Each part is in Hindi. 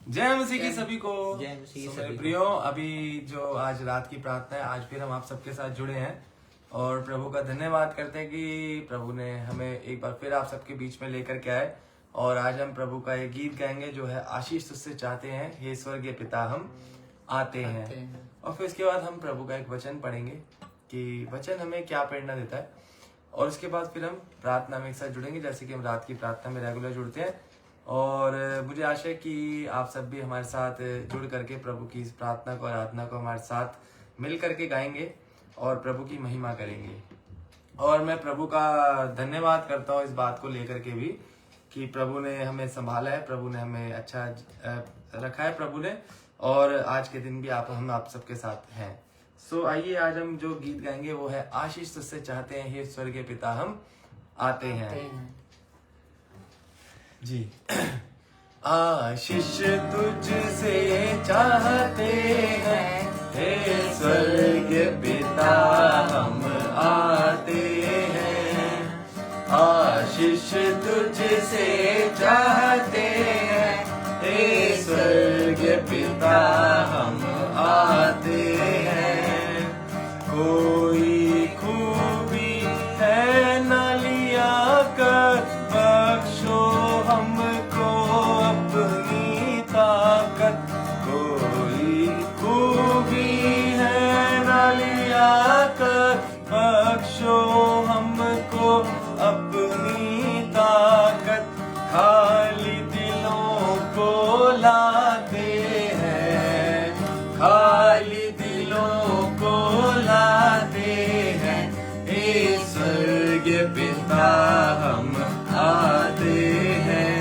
जय मसीह की सभी को। जय मसीह की मेरे सभी को। प्रियो, अभी जो आज रात की प्रार्थना है, आज फिर हम आप सबके साथ जुड़े हैं और प्रभु का धन्यवाद करते हैं कि प्रभु ने हमें एक बार फिर आप सबके बीच में लेकर के आए। और आज हम प्रभु का एक गीत गाएंगे जो है आशीष तुझसे चाहते हैं हे स्वर्गीय पिता हम आते हैं। और फिर उसके बाद हम प्रभु का एक वचन पढ़ेंगे कि वचन हमें क्या प्रेरणा देता है, और उसके बाद फिर हम प्रार्थना में एक साथ जुड़ेंगे जैसे कि हम रात की प्रार्थना में रेगुलर जुड़ते हैं। और मुझे आशा है कि आप सब भी हमारे साथ जुड़ करके प्रभु की इस प्रार्थना को, आराधना को हमारे साथ मिल करके गाएंगे और प्रभु की महिमा करेंगे। और मैं प्रभु का धन्यवाद करता हूँ इस बात को लेकर के भी कि प्रभु ने हमें संभाला है, प्रभु ने हमें अच्छा रखा है प्रभु ने, और आज के दिन भी हम आप सबके साथ हैं। सो आइए आज हम जो गीत गाएंगे वो है आशीष तुझसे चाहते हैं हे स्वर्गीय पिता हम आते हैं। जी। आशीष तुझसे चाहते हैं हे स्वर्गीय पिता हम आते हैं। आशीष तुझसे चाहते हैं हे स्वर्गीय पिता हम आते हैं। कोई खूबी है न लिया कर बख्शो हमको अपनी ताकत। कोई खूबी है न लिया कर बख्शो हमको अपनी ताकत। खाली दिलों को लाते हैं, खाली दिलों को लाते हैं हे स्वर्गीय पिता हम आते हैं।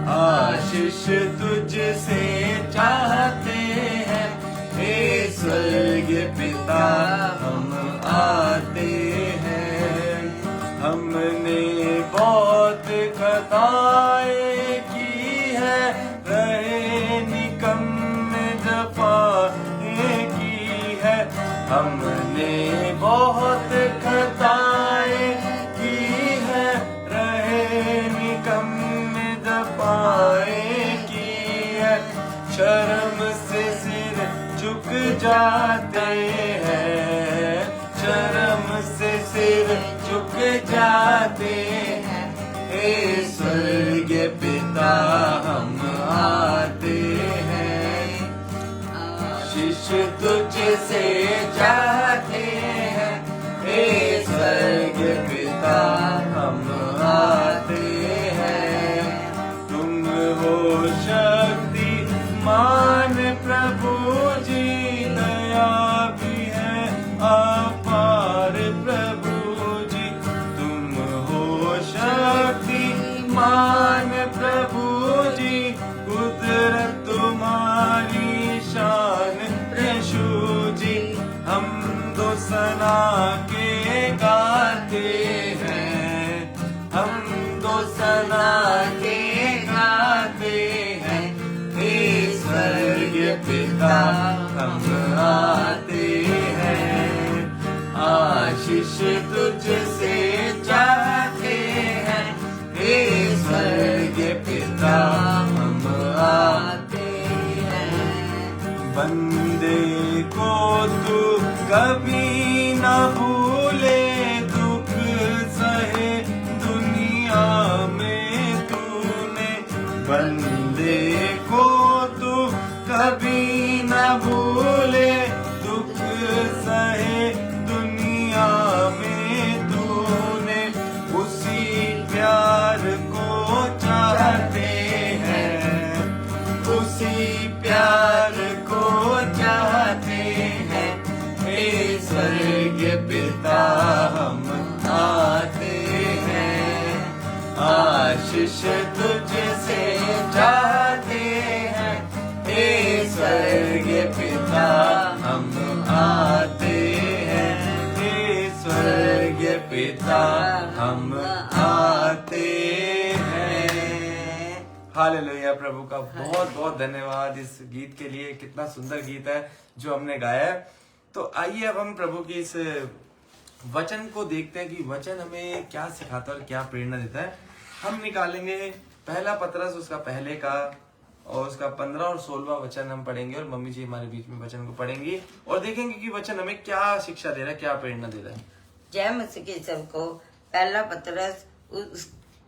आशीष तुझसे चाहते हैं हे स्वर्गीय पिता हम आते हैं। हमने बहुत खताएं की है, रहे निकम्मे जफाएं की है। हमने बहुत खताएं की है, रहे निकम्मे जफाएं की है। शर्म से सिर झुक जाते हैं, शर्म से सिर झुक जाते हैं हे स्वर्गीय पिता हम आते हैं। आशीष तुझसे चाहते हैं हे स्वर्गीय पिता हम आते हैं। तुम हो शक्तिमान प्रभु जी, दया भी है अपार प्रभु जी। तुम हो शक्तिमान प्रभु जी, कुदरत तुम्हारी शान प्रभु जी। हम दो सना के गाते हैं, हम दो सना के गाते हैं हे स्वर्गीय पिता हम आते हैं। आशीष तुझसे चाहते हैं हे स्वर्गीय पिता हम आते हैं। बंदे को तू कभी ना भूले, दुख सहे दुनिया में तूने। बंदे को तू कभी ना भूले, दुख सहे दुनिया में तूने। उसी प्यार को चाहते हैं, उसी प्यार को चाहते हैं हे स्वर्गीय पिता हम आते हैं। आशीष तुझसे चाहते हैं हे स्वर्गीय पिता हम आते हैं। हे स्वर्गीय पिता हम आते हैं। हालेलुया। प्रभु का बहुत बहुत धन्यवाद इस गीत के लिए। कितना सुंदर गीत है जो हमने गाया है। तो आइए अब हम प्रभु की इस वचन को देखते हैं कि वचन हमें क्या सिखाता है और क्या प्रेरणा देता है। हम निकालेंगे पहला पतरस उसका पहले का और उसका 15 और 16वां वचन हम पढ़ेंगे और मम्मी जी हमारे बीच में वचन को पढ़ेंगी और देखेंगे कि वचन हमें क्या शिक्षा दे रहा है, क्या प्रेरणा दे रहा है। जय मसीह के सबको। पहला पतरस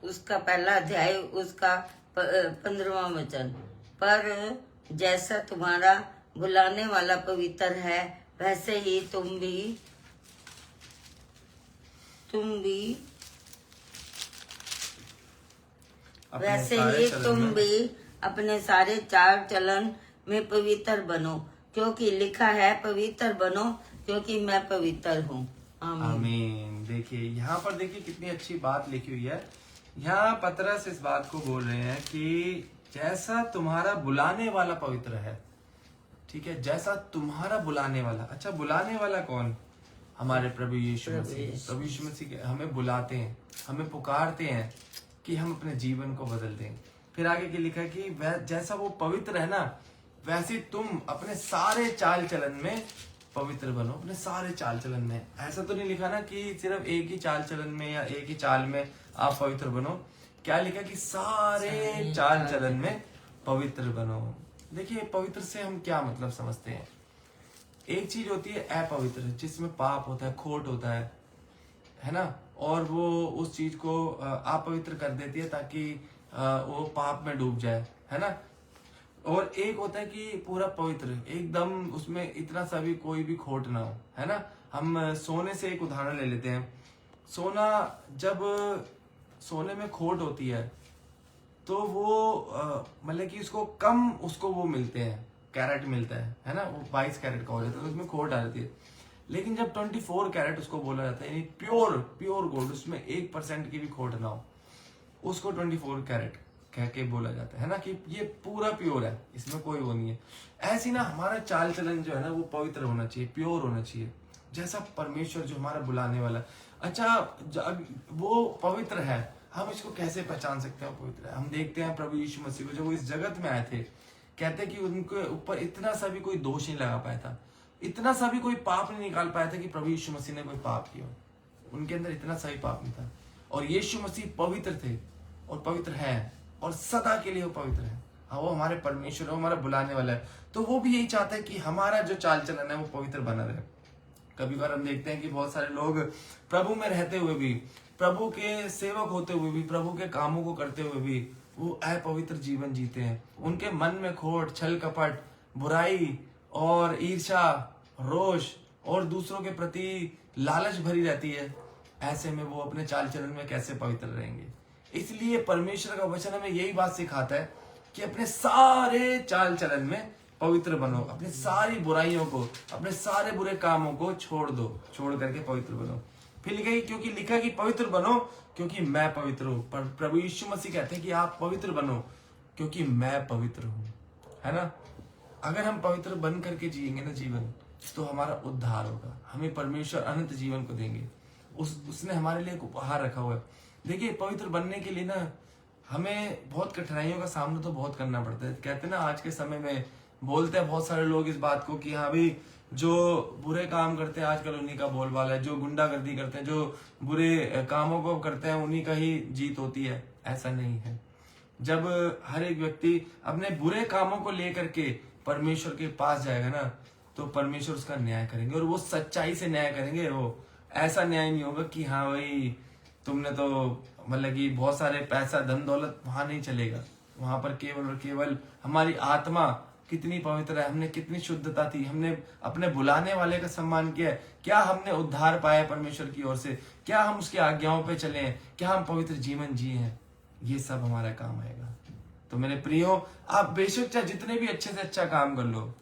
उसका पहला अध्याय उसका 15वां वचन। पर जैसा तुम्हारा बुलाने वाला पवित्र है वैसे ही तुम भी अपने सारे चाल चलन में पवित्र बनो, क्योंकि लिखा है पवित्र बनो क्योंकि मैं पवित्र हूँ। आमीन। देखिए यहाँ पर देखिए कितनी अच्छी बात लिखी हुई है। यहाँ पतरस इस बात को बोल रहे हैं कि जैसा तुम्हारा बुलाने वाला पवित्र है, ठीक है, जैसा तुम्हारा बुलाने वाला। अच्छा, बुलाने वाला कौन? हमारे प्रभु यीशु मसीह। प्रभु यीशु मसीह हमें बुलाते हैं, हमें पुकारते हैं कि हम अपने जीवन को बदल दें। फिर आगे की लिखा है कि जैसा वो पवित्र है ना, वैसे तुम अपने सारे चाल चलन में पवित्र बनो। अपने सारे चाल चलन में, ऐसा तो नहीं लिखा ना कि सिर्फ एक ही चाल चलन में या एक ही चाल में आप पवित्र बनो। क्या लिखा कि सारे चाल चलन में पवित्र बनो। देखिए पवित्र से हम क्या मतलब समझते हैं। एक चीज होती है अपवित्र, जिसमें पाप होता है, खोट होता है ना, और वो उस चीज को अपवित्र कर देती है ताकि वो पाप में डूब जाए, है ना। और एक होता है कि पूरा पवित्र, एकदम उसमें इतना सा भी कोई भी खोट ना हो, है ना। हम सोने से एक उदाहरण ले लेते हैं। सोना, जब सोने में खोट होती है तो वो मतलब कि उसको वो मिलते हैं, कैरेट मिलता है ना, वो 22 कैरेट का हो जाता है, तो उसमें खोट आ जाती है। लेकिन जब 24 कैरेट उसको बोला जाता है, यानी प्योर गोल्ड, उसमें 1% की भी खोट ना हो, उसको 24 कैरेट कह के बोला जाता है ना, कि ये पूरा प्योर है, इसमें कोई वो नहीं है। ऐसी ना हमारा चाल चलन जो है ना वो पवित्र होना चाहिए, प्योर होना चाहिए, जैसा परमेश्वर जो हमारा बुलाने वाला। अच्छा, वो पवित्र है, हम इसको कैसे पहचान सकते हैं पवित्र है? हम देखते हैं प्रभु यीशु मसीह को, जब वो इस जगत में आए थे, कहते कि उनके ऊपर इतना सा भी कोई दोष नहीं लगा पाया था, इतना सा भी कोई पाप नहीं निकाल पाया था कि प्रभु यीशु मसीह ने कोई पाप किया। उनके अंदर इतना सा ही पाप नहीं था। और यीशु मसीह पवित्र थे और पवित्र है और सदा के लिए वो पवित्र है। हाँ, वो हमारे परमेश्वर है, वो हमारा बुलाने वाला है। तो वो भी यही चाहता है कि हमारा जो चाल चलन है वो पवित्र बना रहे। कभी बार हम देखते हैं कि बहुत सारे लोग प्रभु में रहते हुए भी, प्रभु के सेवक होते हुए भी, प्रभु के कामों को करते हुए भी वो अपवित्र जीवन जीते हैं। उनके मन में खोट, छल कपट, बुराई और ईर्ष्या, रोष और दूसरों के प्रति लालच भरी रहती है। ऐसे में वो अपने चाल चलन में कैसे पवित्र रहेंगे? इसलिए परमेश्वर का वचन हमें यही बात सिखाता है कि अपने सारे चाल चलन में पवित्र बनो, अपनी सारी बुराइयों को, अपने सारे बुरे कामों को छोड़ दो, छोड़ करके पवित्र बनो। फिर लिखा है, क्योंकि लिखा कि पवित्र बनो क्योंकि मैं पवित्र हूँ। पर प्रभु यीशु मसीह कहते हैं कि आप पवित्र बनो क्योंकि मैं पवित्र हूँ, है ना। अगर हम पवित्र बन करके जिएंगे ना जीवन, तो हमारा उद्धार होगा, हमें परमेश्वर अनंत जीवन को देंगे। उसने हमारे लिए एक उपहार रखा हुआ है। देखिए पवित्र बनने के लिए ना हमें बहुत कठिनाइयों का सामना तो बहुत करना पड़ता है। कहते हैं ना, आज के समय में बोलते हैं बहुत सारे लोग इस बात को कि हाँ भाई, जो बुरे काम करते हैं आजकल उन्हीं का बोलबाला है, जो गुंडागर्दी करते हैं, जो बुरे कामों को करते हैं उन्हीं का ही जीत होती है। ऐसा नहीं है। जब हर एक व्यक्ति अपने बुरे कामों को लेकर के परमेश्वर के पास जाएगा ना, तो परमेश्वर उसका न्याय करेंगे और वो सच्चाई से न्याय करेंगे। वो ऐसा न्याय नहीं होगा कि हाँ भाई तुमने तो मतलब कि बहुत सारे पैसा धन दौलत, वहां नहीं चलेगा। वहां पर केवल और केवल हमारी आत्मा कितनी पवित्र है, हमने कितनी शुद्धता थी, हमने अपने बुलाने वाले का सम्मान किया, क्या हमने उद्धार पाया परमेश्वर की ओर से, क्या हम उसकी आज्ञाओं पे चले, क्या हम पवित्र जीवन जिए हैं, ये सब हमारा काम आएगा। तो मेरे प्रियो, आप बेशक चाहे जितने भी अच्छे से अच्छा काम कर लो,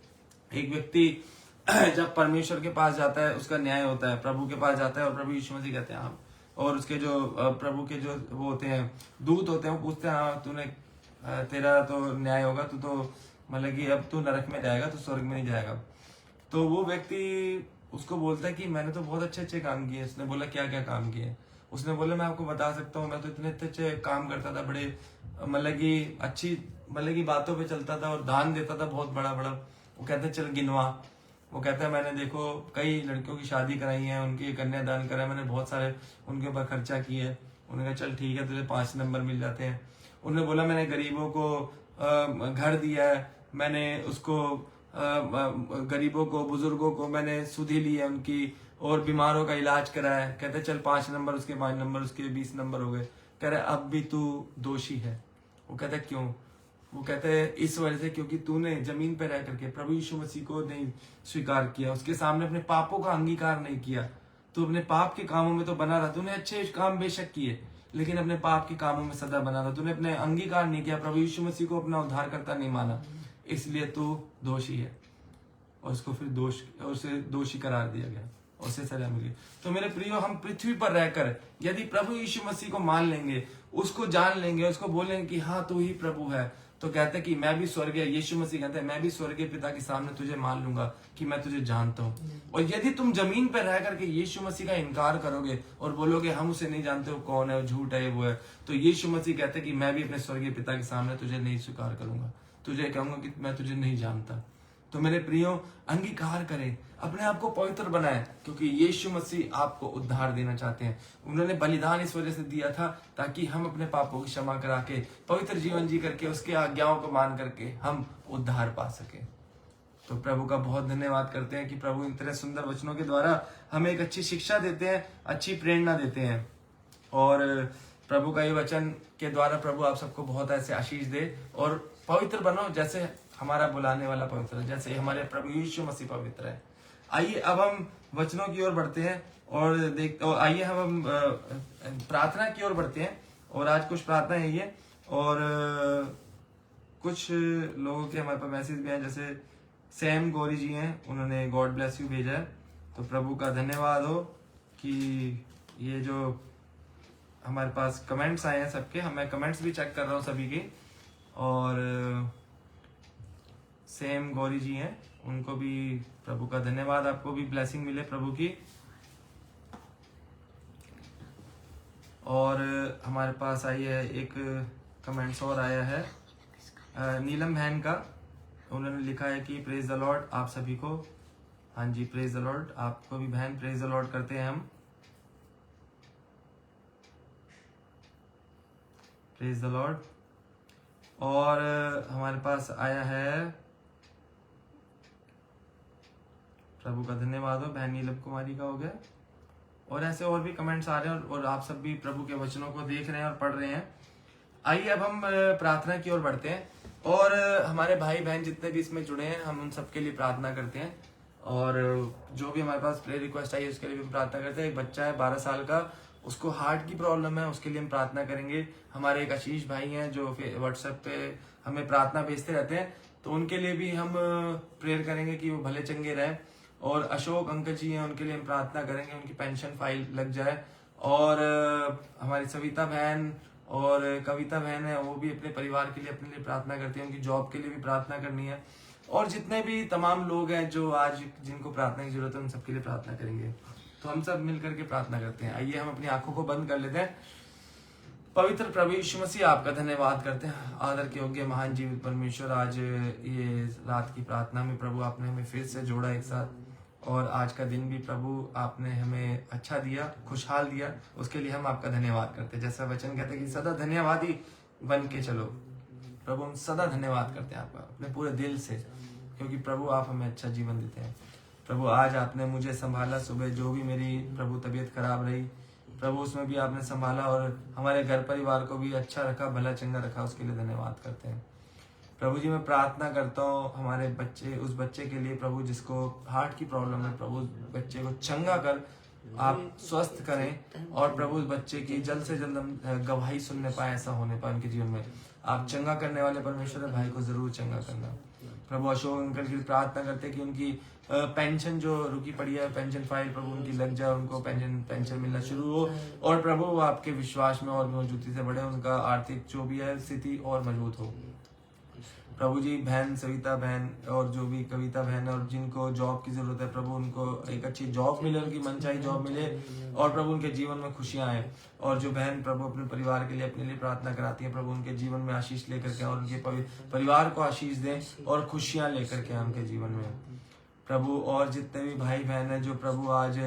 एक व्यक्ति जब परमेश्वर के पास जाता है उसका न्याय होता है, प्रभु के पास जाता है और प्रभु यीशु मसीह कहते हैं आप, और उसके जो प्रभु के जो वो होते हैं दूत होते हैं, वो पूछते हैं हाँ तूने तेरा तो न्याय होगा, तू तो मतलब कि अब तू नरक में जाएगा, तो स्वर्ग में नहीं जाएगा। तो वो व्यक्ति उसको बोलता है कि मैंने तो बहुत अच्छे अच्छे काम किए। उसने बोला क्या क्या काम किए? उसने बोला मैं आपको बता सकता हूँ, मैं तो इतने अच्छे काम करता था, बड़े मतलब कि अच्छी मतलब की बातों पे चलता था और दान देता था बहुत बड़ा बड़ा। वो कहते हैं चल गिनवा। वो कहता है मैंने देखो कई लड़कियों की शादी कराई है, उनकी कन्यादान करा है, मैंने बहुत सारे उनके ऊपर खर्चा किए है। उन्होंने कहा चल ठीक है तुझे 5 नंबर मिल जाते हैं। उन्होंने बोला मैंने गरीबों को घर दिया है, मैंने उसको गरीबों को, बुजुर्गों को मैंने सुधि ली है उनकी, और बीमारों का इलाज करा है। कहते चल 5 नंबर उसके, 5 नंबर उसके, 20 नंबर हो गए। कह रहे अब भी तू दोषी है। वो कहते क्यों? वो कहते हैं इस वजह से क्योंकि तूने जमीन पर रह करके प्रभु यीशु मसीह को नहीं स्वीकार किया, उसके सामने अपने पापों का अंगीकार नहीं किया। तू अपने पाप के कामों में तो बना रहा, तूने अच्छे काम बेशक किए, लेकिन अपने पाप के कामों में सदा बना रहा। तूने अपने अंगीकार नहीं किया, प्रभु यीशु मसीह को अपना उद्धारकर्ता नहीं माना, इसलिए तू दोषी है। और उसको फिर उसे दोषी करार दिया गया, उसे सजा मिली। तो मेरे प्रियो, हम पृथ्वी पर रहकर यदि प्रभु यीशु मसीह को मान लेंगे, उसको जान लेंगे, उसको बोलेंगे कि हाँ तू ही प्रभु है, तो कहते हैं कि मैं भी स्वर्गीय, यीशु मसीह कहते हैं मैं भी स्वर्गीय पिता के सामने तुझे मान लूंगा कि मैं तुझे जानता हूँ। और यदि तुम जमीन पर रह करके यीशु मसीह का इनकार करोगे और बोलोगे हम उसे नहीं जानते, वो कौन है, वो झूठ है, वो है, तो यीशु मसीह कहते हैं कि मैं भी अपने स्वर्गीय पिता के सामने तुझे नहीं स्वीकार करूंगा, तुझे कहूंगा कि मैं तुझे नहीं जानता। तो मेरे प्रियो, अंगीकार करें, अपने आप को पवित्र बनाएं, क्योंकि यीशु मसीह आपको उद्धार देना चाहते हैं। उन्होंने बलिदान इस वजह से दिया था ताकि हम अपने पापों की क्षमा करा के पवित्र जीवन जी करके उसके आज्ञाओं को मान करके हम उद्धार पा सके। तो प्रभु का बहुत धन्यवाद करते हैं कि प्रभु इन तरह सुंदर वचनों के द्वारा हमें एक अच्छी शिक्षा देते हैं, अच्छी प्रेरणा देते हैं। और प्रभु का ये वचन के द्वारा प्रभु आप सबको बहुत ऐसे आशीष दे और पवित्र बनो जैसे हमारा बुलाने वाला पवित्र है, जैसे हमारे प्रभु यीशु मसीह पवित्र है। आइए अब हम वचनों की ओर बढ़ते हैं और आइए हम प्रार्थना की ओर बढ़ते हैं। और आज कुछ प्रार्थना है ये, और कुछ लोगों के हमारे पास मैसेज भी हैं, जैसे सैम गौरी जी हैं, उन्होंने गॉड ब्लेस यू भेजा है। तो प्रभु का धन्यवाद हो कि ये जो हमारे पास कमेंट्स आए हैं सबके, मैं कमेंट्स भी चेक कर रहा हूँ सभी के, और सेम गौरी जी हैं, उनको भी प्रभु का धन्यवाद, आपको भी ब्लेसिंग मिले प्रभु की। और हमारे पास आई है एक कमेंट्स और आया है नीलम बहन का, उन्होंने लिखा है कि प्रेज द लॉर्ड आप सभी को। हाँ जी, प्रेज द लॉर्ड, आपको भी बहन प्रेज द लॉर्ड करते हैं हम, प्रेज द लॉर्ड। और हमारे पास आया है, प्रभु का धन्यवाद हो, बहन नीलम कुमारी का हो गया। और ऐसे और भी कमेंट्स आ रहे हैं और आप सब भी प्रभु के वचनों को देख रहे हैं और पढ़ रहे हैं। आइए अब हम प्रार्थना की ओर बढ़ते हैं। और हमारे भाई बहन जितने भी इसमें जुड़े हैं, हम उन सबके लिए प्रार्थना करते हैं। और जो भी हमारे पास प्रेयर रिक्वेस्ट आई है उसके लिए भी प्रार्थना करते हैं। एक बच्चा है 12 साल का, उसको हार्ट की प्रॉब्लम है, उसके लिए हम प्रार्थना करेंगे। हमारे एक आशीष भाई हैं जो व्हाट्सएप पे हमें प्रार्थना भेजते रहते हैं, तो उनके लिए भी हम प्रेयर करेंगे कि वो भले चंगे रहें। और अशोक अंकल जी हैं, उनके लिए हम प्रार्थना करेंगे, उनकी पेंशन फाइल लग जाए। और हमारी सविता बहन और कविता बहन है, वो भी अपने परिवार के लिए, अपने लिए प्रार्थना करती है, उनकी जॉब के लिए भी प्रार्थना करनी है। और जितने भी तमाम लोग हैं जो आज जिनको प्रार्थना की जरूरत है, उन सबके लिए प्रार्थना करेंगे। तो हम सब मिलकर के प्रार्थना करते हैं। आइए हम अपनी आंखों को बंद कर लेते हैं। पवित्र प्रभु यीशु मसीह, आपका धन्यवाद करते हैं। आदर के योग्य महान जीवित परमेश्वर, आज ये रात की प्रार्थना में प्रभु आपने हमें फिर से जोड़ा एक साथ, और आज का दिन भी प्रभु आपने हमें अच्छा दिया, खुशहाल दिया, उसके लिए हम आपका धन्यवाद करते हैं। जैसा वचन कहते हैं कि सदा धन्यवादी बन के चलो। प्रभु हम सदा धन्यवाद करते हैं आपका अपने पूरे दिल से, क्योंकि प्रभु आप हमें अच्छा जीवन देते हैं। प्रभु आज आपने मुझे संभाला, सुबह जो भी मेरी प्रभु तबीयत खराब रही प्रभु उसमें भी आपने संभाला, और हमारे घर परिवार को भी अच्छा रखा, भला चंगा रखा, उसके लिए धन्यवाद करते हैं। प्रभु जी मैं प्रार्थना करता हूँ हमारे बच्चे, उस बच्चे के लिए प्रभु जिसको हार्ट की प्रॉब्लम है, प्रभु बच्चे को चंगा कर आप स्वस्थ करें, और प्रभु उस बच्चे की जल्द से जल्द हम गवाही सुनने पाए, ऐसा होने पाए उनके जीवन में। आप चंगा करने वाले परमेश्वर है, भाई को जरूर चंगा करना। प्रभु अशोक अंकल की प्रार्थना करते हैं कि उनकी पेंशन जो रुकी पड़ी है, पेंशन फाइल प्रभु उनकी लग जाए, उनको पेंशन मिलना शुरू हो, और प्रभु वो आपके विश्वास में और मजबूती से बढ़े, उनका आर्थिक जो भी है स्थिति और मजबूत हो। प्रभु जी बहन सविता बहन और जो भी कविता बहन और जिनको जॉब की जरूरत है, प्रभु उनको एक अच्छी जॉब मिले, उनकी मनचाही जॉब मिले, और प्रभु उनके जीवन में खुशियां आए। और जो बहन प्रभु अपने परिवार के लिए अपने लिए प्रार्थना कराती है, प्रभु उनके जीवन में आशीष लेकर के और उनके परिवार को आशीष दें और खुशियां लेकर के उनके जीवन में प्रभु। और जितने भी भाई बहन है जो प्रभु आज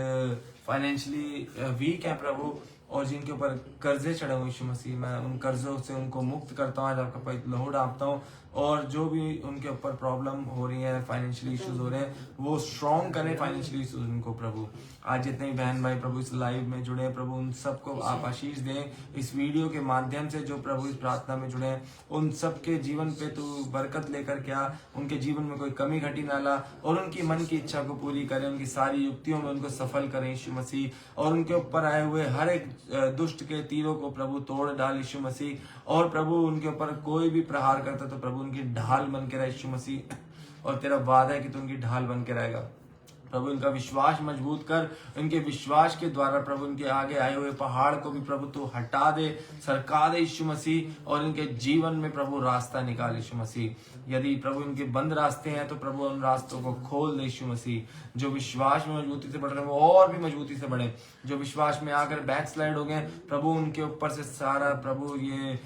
फाइनेंशियली वीक है प्रभु, और जिनके ऊपर कर्जे चढ़े हुए यीशु मसीह, मैं उन कर्जों से उनको मुक्त करता हूँ। आज आपका पवित्र लहू डालता हूँ और जो भी उनके ऊपर प्रॉब्लम हो रही है, फाइनेंशियल इश्यूज हो रहे हैं, वो स्ट्रॉन्ग करें फाइनेंशियल इश्यूज उनको प्रभु। आज जितने भी बहन भाई प्रभु इस लाइव में जुड़े हैं प्रभु, उन सबको आप आशीष दें। इस वीडियो के माध्यम से जो प्रभु इस प्रार्थना में जुड़े हैं, उन सबके जीवन पे तू बरकत लेकर क्या उनके जीवन में कोई कमी घटी ना ला और उनकी मन की इच्छा को पूरी करें, उनकी सारी युक्तियों में उनको सफल करें यीशु मसीह। और उनके ऊपर आए हुए हर एक दुष्ट के तीरों को प्रभु तोड़ डाल यीशु मसीह। और प्रभु उनके ऊपर कोई भी प्रहार करता तो प्रभु उनकी ढाल बन के रहे यीशु मसीह। और तेरा वादा है कि तू उनकी ढाल बन के रहेगा प्रभु। इनका विश्वास मजबूत कर, इनके विश्वास के द्वारा प्रभु इनके आगे आए हुए पहाड़ को भी प्रभु तू हटा दे, सरका दे यीशु मसीह। और इनके जीवन में प्रभु रास्ता निकाल यीशु मसीह। यदि प्रभु इनके बंद रास्ते हैं तो प्रभु उन रास्तों को खोल दे यीशु मसीह। जो विश्वास में मजबूती से बढ़ रहे हैं वो और भी मजबूती से बढ़े। जो विश्वास में आकर बैक स्लाइड हो गए प्रभु, उनके ऊपर से सारा प्रभु ये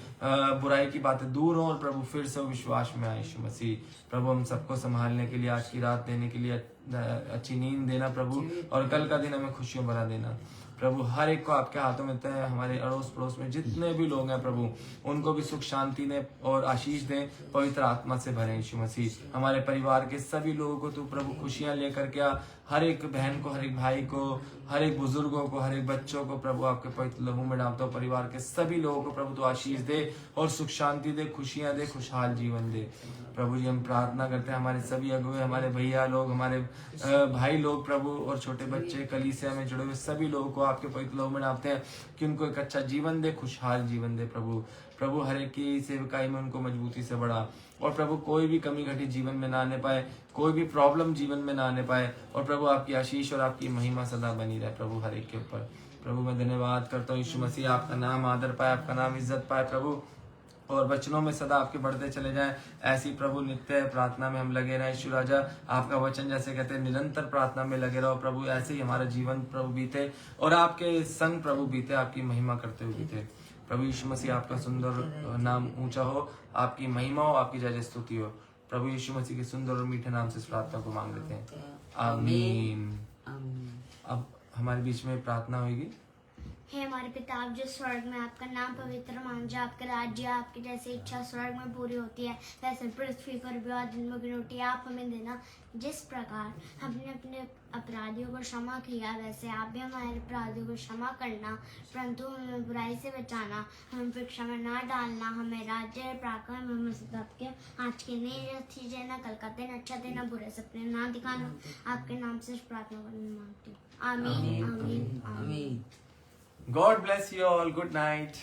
बुराई की बातें दूर हो और प्रभु फिर से वो विश्वास में आए यीशु मसीह। प्रभु हम सबको संभालने के लिए, आज की रात देने के लिए अच्छी नींद देना प्रभु, और कल का दिन हमें खुशियों भरा देना प्रभु। हर एक को आपके हाथों में देते हैं। हमारे अड़ोस पड़ोस में जितने भी लोग हैं प्रभु, उनको भी सुख शांति दें और आशीष दें, पवित्र आत्मा से भरें यीशु मसीह। हमारे परिवार के सभी लोगों को तू प्रभु खुशियां लेकर के आ। हर एक बहन को, हर एक भाई को, हर एक बुजुर्गों को, हर एक बच्चों को प्रभु आपके पवित्र लहू में डालता हूं। परिवार के सभी लोगों को प्रभु तू आशीष दे और सुख शांति दे, खुशियां दे, खुशहाल जीवन दे प्रभु जी। हम प्रार्थना करते हैं हमारे सभी अगुए, हमारे भैया लोग, हमारे भाई लोग प्रभु, और छोटे बच्चे, कलीसिया में जुड़े हुए सभी लोगों को आपके पवित्र लहू में डालते हैं कि उनको एक अच्छा जीवन दे, खुशहाल जीवन दे प्रभु। प्रभु हर एक की सेवकाई में उनको मजबूती से बढ़ा, और प्रभु कोई भी कमी घटी जीवन में ना आने पाए, कोई भी प्रॉब्लम जीवन में ना आने पाए। और प्रभु आपकी आशीष और आपकी महिमा सदा बनी रहे प्रभु हर एक के ऊपर। प्रभु मैं धन्यवाद करता हूँ यीशु मसीह, आपका नाम आदर पाए, आपका नाम इज्जत पाए प्रभु, और वचनों में सदा आपके बढ़ते चले जाएं। ऐसी प्रभु नित्य प्रार्थना में हम लगे रहें यीशु राजा। आपका वचन जैसे कहते हैं निरंतर प्रार्थना में लगे रहो प्रभु, ऐसे ही हमारा जीवन प्रभु बीते और आपके संग प्रभु बीते, आपकी महिमा करते हुए बीते प्रभु यीशु मसीह। आपका सुंदर नाम ऊंचा हो, आपकी महिमा हो, आपकी जय स्तुति हो प्रभु यीशु मसीह के सुंदर और मीठे नाम से इस प्रार्थना को मांग लेते हैं, आमीन। अब हमारे बीच में प्रार्थना होगी। हे हमारे पिता आप जो स्वर्ग में, आपका नाम पवित्र मान जाए, आपका राज्य, आपकी जैसे इच्छा स्वर्ग में पूरी होती है वैसे पृथ्वी पर भी। आज दिन की रोटी आप हमें देना। जिस प्रकार हमने अपने अपराधियों को क्षमा किया वैसे आप भी हमारे अपराधियों को क्षमा करना, परंतु हमें बुराई से बचाना, हमें परीक्षा में ना डालना, हमें राज्य पराक्रम हमें सबके आज के नहीं अच्छी देना, कल का दिन अच्छा देना, बुरे सपने ना दिखाना। आपके नाम से प्रार्थना करना मांगती हूँ, आमीन आमीन आमीन। God bless you all. Good night.